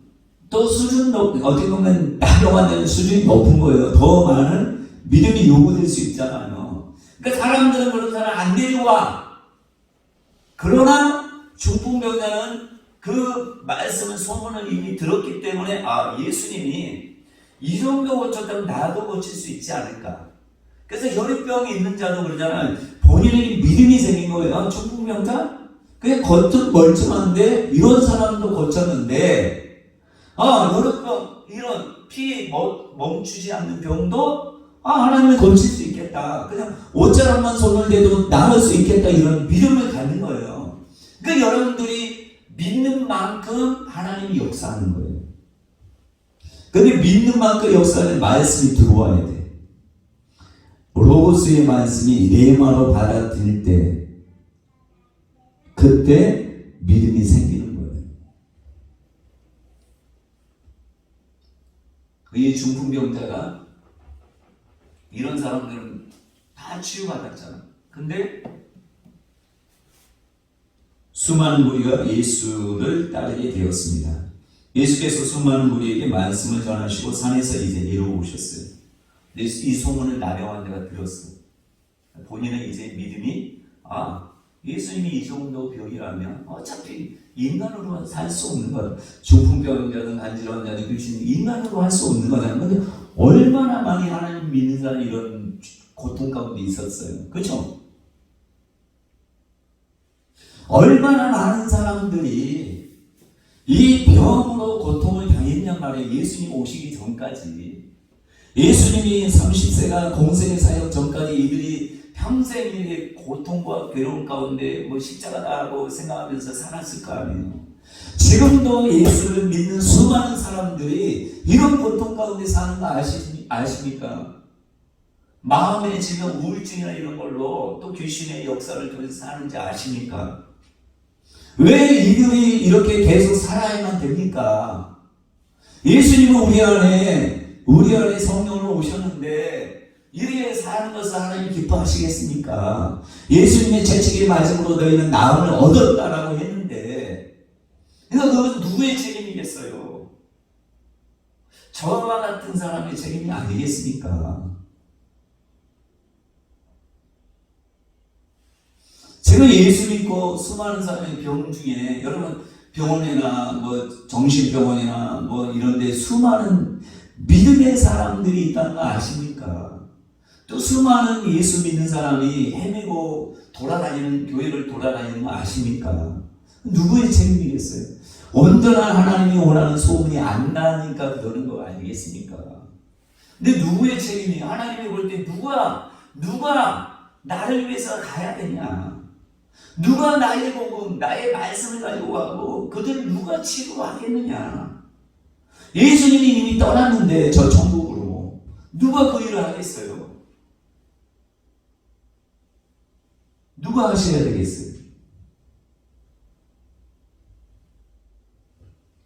[SPEAKER 1] 또 어떻게 보면 나병 환자는 수준이 높은 거예요. 더 많은 믿음이 요구될 수 있잖아요. 그러니까 사람들은 그런 사람 안 데리고 와. 그러나 중풍병자는 그 말씀을 소문을 이미 들었기 때문에 예수님이 이 정도 고쳤다면 나도 고칠 수 있지 않을까. 그래서 혈액병이 있는 자도 그러잖아요. 본인에게 믿음이 생긴 거예요. 중풍병자? 그게 겉은 멀쩡한데 이런 사람도 고쳤는데 혈액병 이런 피 멈추지 않는 병도 하나님이 고칠 수 있겠다. 그냥 옷자락만 손을 대도 나을 수 있겠다. 이런 믿음을 갖는 거예요. 그러니까 여러분들이 믿는 만큼 하나님이 역사하는 거예요. 근데 믿는 만큼 역사하는 말씀이 들어와야 돼. 로고스의 말씀이 레마로 받아들일 때 그때 믿음이 생기는 거예요. 이 중풍병자가 이런 사람들은 다 치유받았잖아. 근데 수많은 무리가 예수를 따르게 되었습니다. 예수께서 수많은 무리에게 말씀을 전하시고 산에서 이제 내려오셨어요. 이 소문을 나병 환자가 들었어요. 본인은 이제 믿음이 예수님이 이 정도 병이라면 어차피 인간으로 살 수 없는 거다. 중풍병자든 간질환자든 귀신 인간으로 할 수 없는 거잖아요. 근데 얼마나 많이 하나님 믿는 사람이 이런 고통 가운데 있었어요. 그렇죠? 얼마나 많은 사람들이 이 병으로 고통을 당했냔 말이에요. 예수님 오시기 전까지. 예수님이 30세가 공생의 사역 전까지 이들이 평생 이렇게 고통과 괴로움 가운데 십자가다라고 생각하면서 살았을 거 아니에요. 지금도 예수를 믿는 수많은 사람들이 이런 고통 가운데 사는 거 아십니까? 마음에 지금 우울증이나 이런 걸로 또 귀신의 역사를 통해서 사는지 아십니까? 왜 이들이 이렇게 계속 살아야만 됩니까? 예수님은 우리 안에 성령으로 오셨는데 이렇게 사는 것을 하나님 기뻐하시겠습니까? 예수님의 채찍에 맞음으로 너희는 나음을 얻었다라고 했는데, 그러니까 그것은 누구의 책임이겠어요? 저와 같은 사람의 책임이 아니겠습니까? 제가 예수 믿고 수많은 사람의 병 중에, 여러분 병원이나 정신병원이나 이런 데 수많은 믿음의 사람들이 있다는 거 아십니까? 또 수많은 예수 믿는 사람이 헤매고 교회를 돌아다니는 거 아십니까? 누구의 책임이겠어요? 온전한 하나님이 오라는 소문이 안 나니까 그러는 거 아니겠습니까? 근데 누구의 책임이에요? 하나님이 볼 때 누가 나를 위해서 가야 되냐? 누가 나의 복음, 나의 말씀을 가지고 가고 그들을 누가 치료하겠느냐? 예수님이 이미 떠났는데 저 천국으로 누가 그 일을 하겠어요? 누가 하셔야 되겠어요?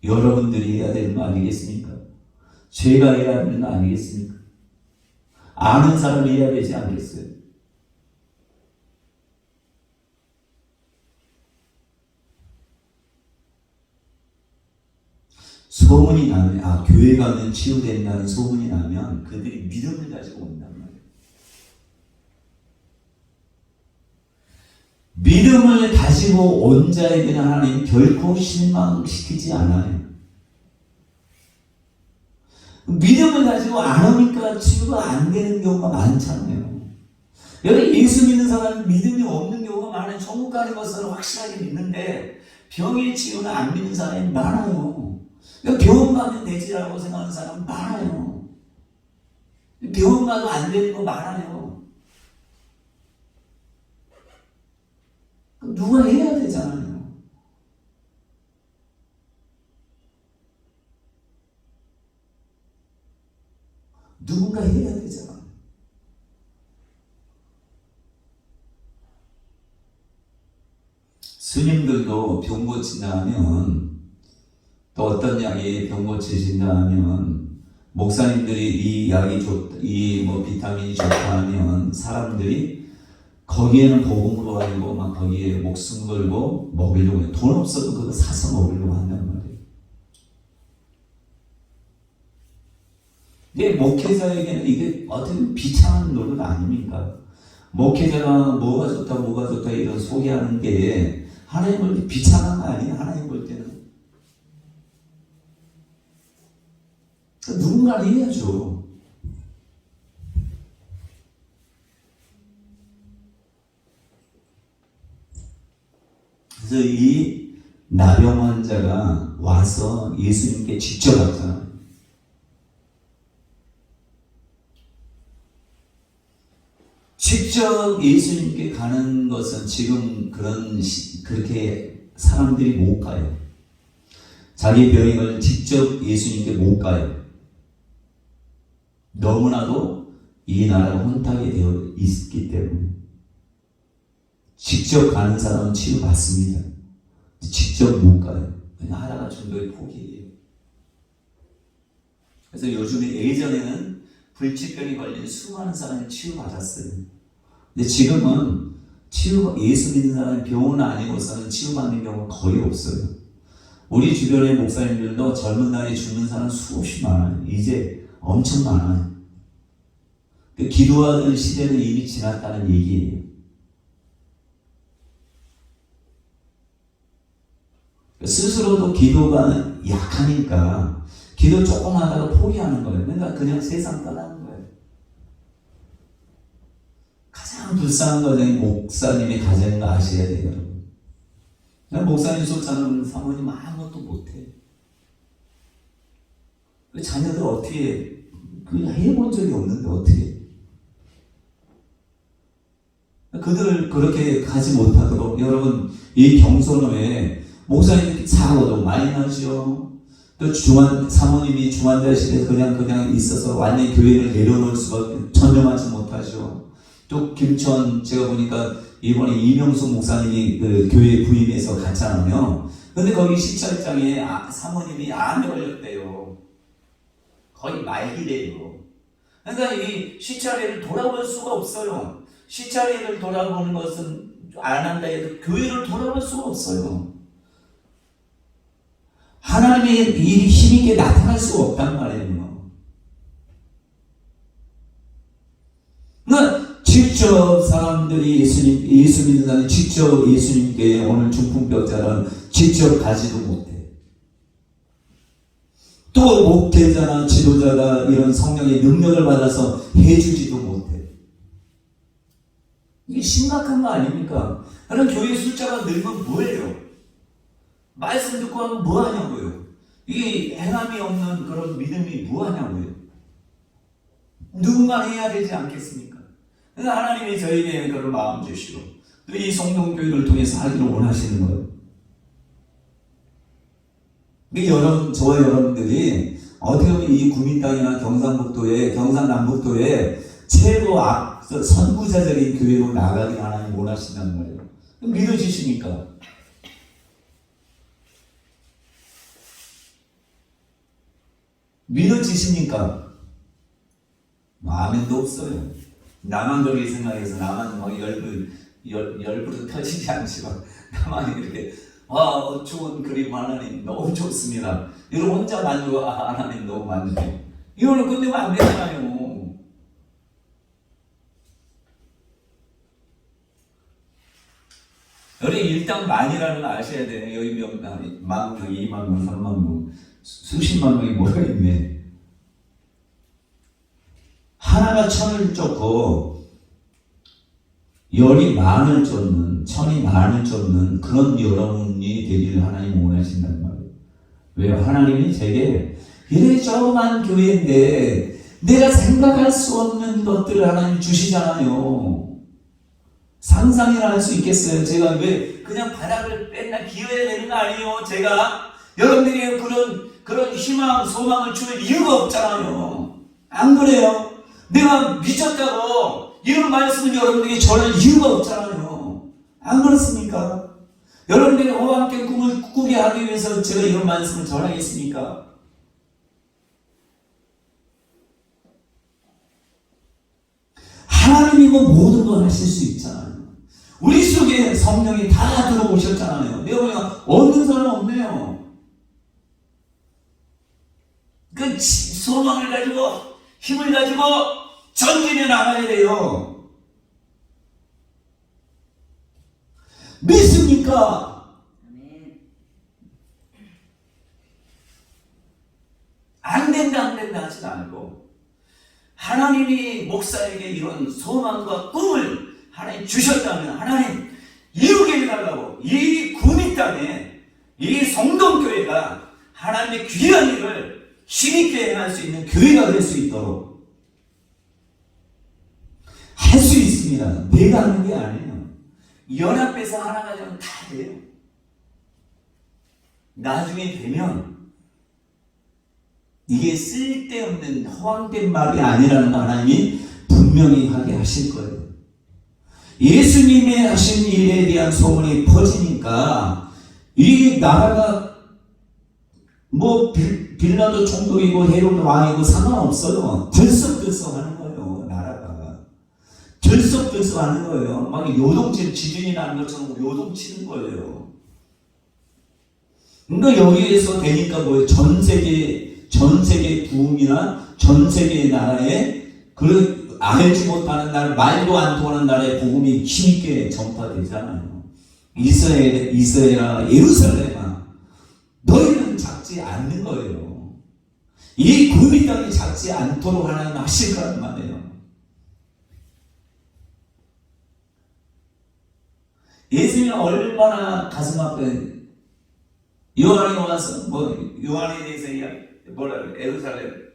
[SPEAKER 1] 여러분들이 해야 되는 거 아니겠습니까? 제가 해야 되는 거 아니겠습니까? 아는 사람이 해야 되지 않겠어요? 소문이 나면, 교회 가면 치유된다는 소문이 나면 그들이 믿음을 가지고 온단 말이에요. 믿음을 가지고 온 자에게는 하나님 결코 실망시키지 않아요. 믿음을 가지고 안 오니까 치유가 안 되는 경우가 많잖아요. 여기 예수 믿는 사람은 믿음이 없는 경우가 많아요. 천국 가는 것을 확실하게 믿는데 병의 치유는 안 믿는 사람이 많아요. 병원 가면 되지라고 생각하는 사람 많아요. 병원 가도 안 되는 거 많아요. 누가 해야 되잖아요. 누군가 해야 되잖아요. 스님들도 병 고친다 하면, 또 어떤 약이 병 고치신다 하면, 목사님들이 이 약이 비타민이 좋다 하면 사람들이 거기에는 복음으로 가지고 막 거기에 목숨 걸고 먹으려고 해요. 돈 없어도 그거 사서 먹으려고 한단 말이에요. 근데 목회자에게는 이게 어떻게 비참한 노릇 아닙니까? 목회자가 뭐가 좋다 이런 소개하는 게 하나님 볼 때 비참한 거 아니에요? 하나님 볼 때는. 누군가 해야죠. 그래서 이 나병 환자가 와서 예수님께 직접 왔잖아요. 직접 예수님께 가는 것은 지금 그렇게 사람들이 못 가요. 자기 병에 걸려 직접 예수님께 못 가요. 너무나도 이 나라가 혼탁이 되어 있기 때문에 직접 가는 사람은 치유받습니다. 직접 못 가요. 그냥 하다가 중도에 포기해요. 그래서 요즘에 예전에는 불치병에 걸린 수많은 사람이 치유받았어요. 근데 지금은 예수 믿는 사람이 병원 아니고서는 치유받는 경우가 거의 없어요. 우리 주변의 목사님들도 젊은 나이에 죽는 사람 수없이 많아요. 이제 엄청 많아요. 기도하던 시대는 이미 지났다는 얘기예요. 스스로도 기도가 약하니까 기도 조금 하다가 포기하는 거예요. 그러니까 그냥 세상 떠나는 거예요. 가장 불쌍한 과정이 목사님의 가정인 거 아셔야 돼요, 여러분. 목사님 쫓아오는 사모님 아무것도 못해. 그 자녀들 어떻게, 해본 적이 없는데 어떻게. 그들을 그렇게 가지 못하도록 여러분, 이 경선호에 목사님 사고도 많이 나죠. 또 사모님이 중환자실에 그냥 있어서 완전히 교회를 내려놓을 수가 전념하지 못하죠. 또 김천 제가 보니까 이번에 이명수 목사님이 그 교회 부임해서 갔잖아요. 근데 거기 시찰장에 사모님이 암에 걸렸대요. 거의 말기래요. 그러니까 이 시찰회를 돌아볼 수가 없어요. 시찰회를 돌아보는 것은 안 한다 해도 교회를 돌아볼 수가 없어요. 하나님의 일이 힘있게 나타날 수가 없단 말이에요. 그러니까 직접 사람들이 예수 믿는 사람이 직접 예수님께 오늘 중풍병자는 직접 가지도 못해. 또 목회자나 지도자가 이런 성령의 능력을 받아서 해주지도 못해. 이게 심각한 거 아닙니까? 그럼 교회 숫자가 늘면 뭐예요? 말씀 듣고 하면 뭐 하냐고요? 이게 행함이 없는 그런 믿음이 뭐 하냐고요? 누군가 해야 되지 않겠습니까? 그래서 하나님이 저에게 그런 마음 주시고 또 이 성동교회를 통해서 하기를 원하시는 거예요. 저와 여러분들이 어떻게 보면 이 구민 땅이나 경상남북도에 최고 선구자적인 교회로 나가길 하나님 원하신다는 거예요. 믿어지십니까? 믿어지십니까? 아멘도 없어요. 나만 그렇게 생각해서 나만 막 열불은 터지지 않지만 나만 이렇게 좋은 그림 하나님 너무 좋습니다. 이걸 혼자 만들고 하나님 너무 만족해. 이거는 끝내면 안 되잖아요. 여기 일당 만이라는 걸 아셔야 돼요. 여기 만 명, 2만 명, 3만 명, 수십만 명이 모여있네. 하나가 천을 쫓고 열이 만을 쫓는, 천이 만을 쫓는 그런 여러분이 되기를 하나님 원하신단 말이에요. 왜요? 하나님이 제게 이래 조그만 교회인데 내가 생각할 수 없는 것들을 하나님 주시잖아요. 상상이나 할 수 있겠어요? 제가 왜 그냥 바닥을 맨날 기어야 되는 거 아니에요? 제가 여러분들이 그런 희망, 소망을 줄 이유가 없잖아요. 안 그래요? 내가 미쳤다고 이런 말씀을 여러분들에게 전할 이유가 없잖아요. 안 그렇습니까? 여러분들이 저와 함께 꿈을 꾸게 하기 위해서 제가 이런 말씀을 전하겠습니까? 하나님이면 모든 걸 하실 수 있잖아요. 우리 속에 성령이 다 들어오셨잖아요. 내가 보니까 없는 사람 없네요. 그 소망을 가지고 힘을 가지고 전진해 나가야 돼요. 믿습니까? 안 된다 하지 말고 하나님이 목사에게 이런 소망과 꿈을 하나님 주셨다면 하나님 이루게 해달라고 이 구미 땅에 이 성동교회가 하나님의 귀한 일을 힘있게 행할 수 있는 교회가 될 수 있도록 할 수 있습니다. 내가 하는 게 아니에요. 연합해서 하나가 되면 다 돼요. 나중에 되면 이게 쓸데없는 허황된 말이 아니라는 거 하나님이 분명히 하게 하실 거예요. 예수님의 하신 일에 대한 소문이 퍼지니까 이 나라가 빌라도 총독이고 헤롯 왕이고 상관없어요. 들썩들썩하는 거예요. 나라가 들썩들썩하는 거예요. 막 요동칠 지진이 나는 것처럼 요동치는 거예요. 그러니까 여기에서 되니까 뭐예요? 전 세계 부흥이나 전 세계 나라에 알지 못하는 나라, 말도 안 통하는 나라의 복음이 힘있게 전파되잖아요. 이스라엘아, 예루살렘아, 너희는 작지 않는 거예요. 이 구름이 땅이 작지 않도록 하나님 하실 거란 말이에요. 예수님은 얼마나 가슴 아파요. 요한이 와서 요한에 대해서 뭐라 그래? 예루살렘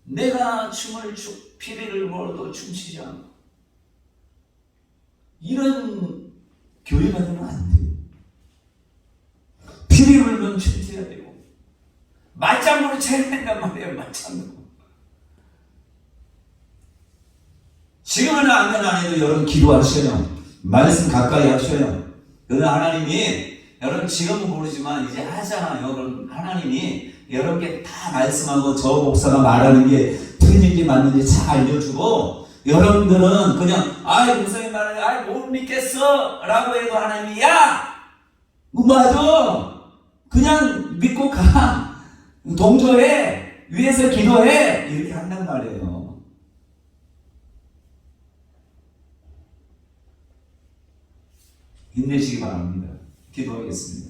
[SPEAKER 1] 내가 춤을 피리를 몰아도 춤추지 않고 이런 교회가 되면 안 돼요. 피리 불면 춤춰야 되고 맞장구로 쳐야 된단 말이에요. 맞장구. 지금은 안 해도 여러분 기도하셔요. 말씀 가까이 하셔요. 그러나 하나님이 여러분 지금은 모르지만 이제 하잖아요. 그럼 하나님이 여러분께 다 말씀하고 저 목사가 말하는 게 틀린지 맞는지 잘 알려주고 여러분들은 그냥 목사님 말을 못 믿겠어 라고 해도 하나님이 맞아 그냥 믿고 가 동조해 위에서 기도해 이렇게 한단 말이에요. 힘내시기 바랍니다. 기도하겠습니다.